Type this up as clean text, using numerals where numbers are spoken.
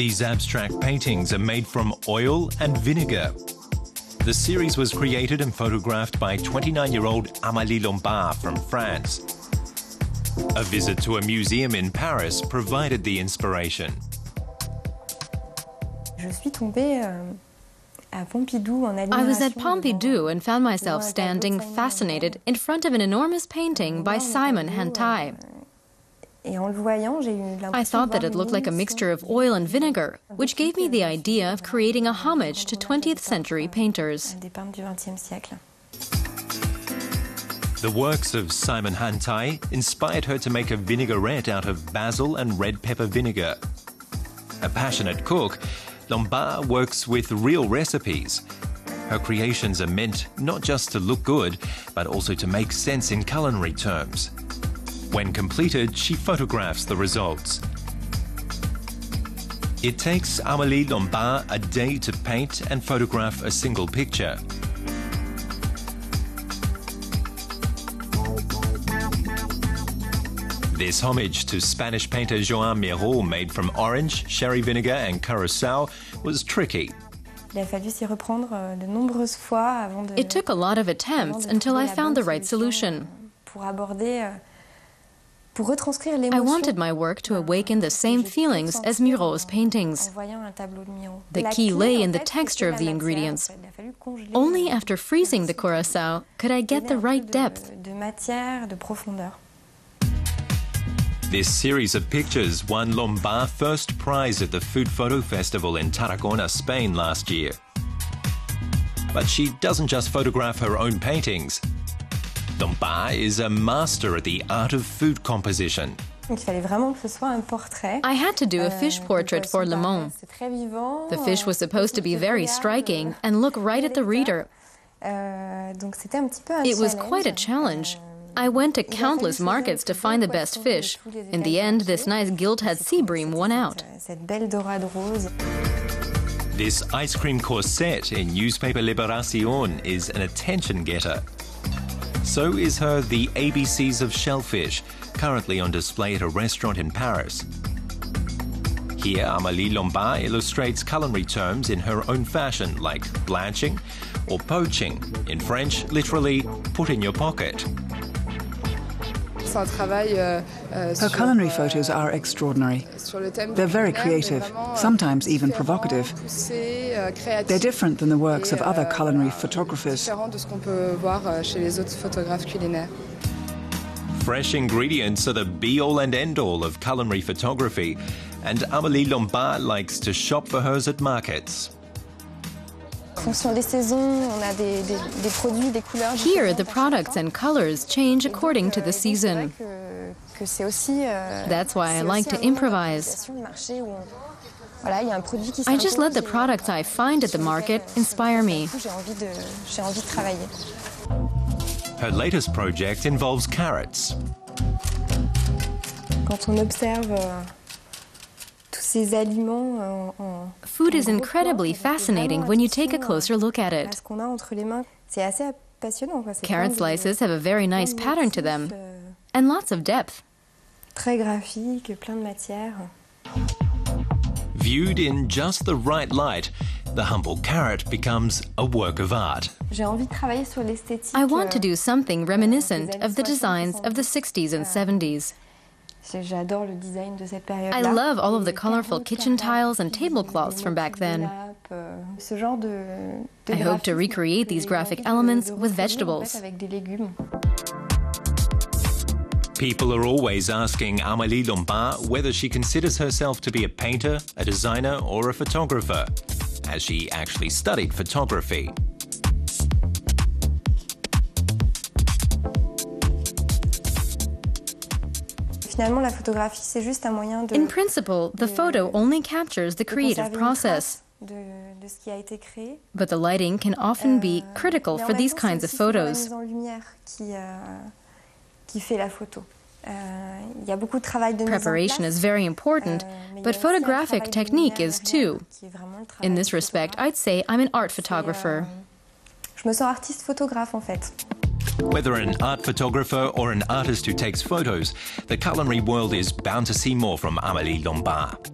These abstract paintings are made from oil and vinegar. The series was created and photographed by 29-year-old Amélie Lombard from France. A visit to a museum in Paris provided the inspiration. Je suis tombée à Pompidou en admiration. I was at Pompidou and found myself standing fascinated in front of an enormous painting by Simon Hantai. I thought that it looked like a mixture of oil and vinegar, which gave me the idea of creating a homage to 20th century painters. The works of Simon Hantai inspired her to make a vinaigrette out of basil and red pepper vinegar. A passionate cook, Lombard works with real recipes. Her creations are meant not just to look good, but also to make sense in culinary terms. When completed, she photographs the results. It takes Amélie Lombard a day to paint and photograph a single picture. This homage to Spanish painter Joan Miró, made from orange, sherry vinegar and curacao, was tricky. It took a lot of attempts until I found the right solution. I wanted my work to awaken the same feelings as Miró's paintings. The key lay in the texture of the ingredients. Only after freezing the curacao could I get the right depth. This series of pictures won Lombard first prize at the Food Photo Festival in Tarragona, Spain last year. But she doesn't just photograph her own paintings. Lombard is a master at the art of food composition. I had to do a fish portrait for Le Monde. The fish was supposed to be very striking and look right at the reader. It was quite a challenge. I went to countless markets to find the best fish. In the end, this nice gilt-head sea bream won out. This ice cream corset in newspaper Libération is an attention-getter. So is her The ABCs of Shellfish, currently on display at a restaurant in Paris. Here, Amélie Lombard illustrates culinary terms in her own fashion, like blanching or poaching. In French, literally, put in your pocket. Her culinary photos are extraordinary. They're very creative, sometimes even provocative. They're different than the works of other culinary photographers. Fresh ingredients are the be-all and end-all of culinary photography, and Amélie Lombard likes to shop for hers at markets. Here, the products and colors change according to the season. That's why I like to improvise. I just let the products I find at the market inspire me. Her latest project involves carrots. Food is incredibly fascinating when you take a closer look at it. Carrot slices have a very nice pattern to them, and lots of depth. Viewed in just the right light, the humble carrot becomes a work of art. I want to do something reminiscent of the designs of the 60s and 70s. I love all of the colorful kitchen tiles and tablecloths from back then. I hope to recreate these graphic elements with vegetables. People are always asking Amélie Lombard whether she considers herself to be a painter, a designer, or a photographer, as she actually studied photography. In principle, the photo only captures the creative process. But the lighting can often be critical for these kinds of photos. Preparation is very important, but photographic technique is too. In this respect, I'd say I'm an art photographer. Whether an art photographer or an artist who takes photos, the culinary world is bound to see more from Amélie Lombard.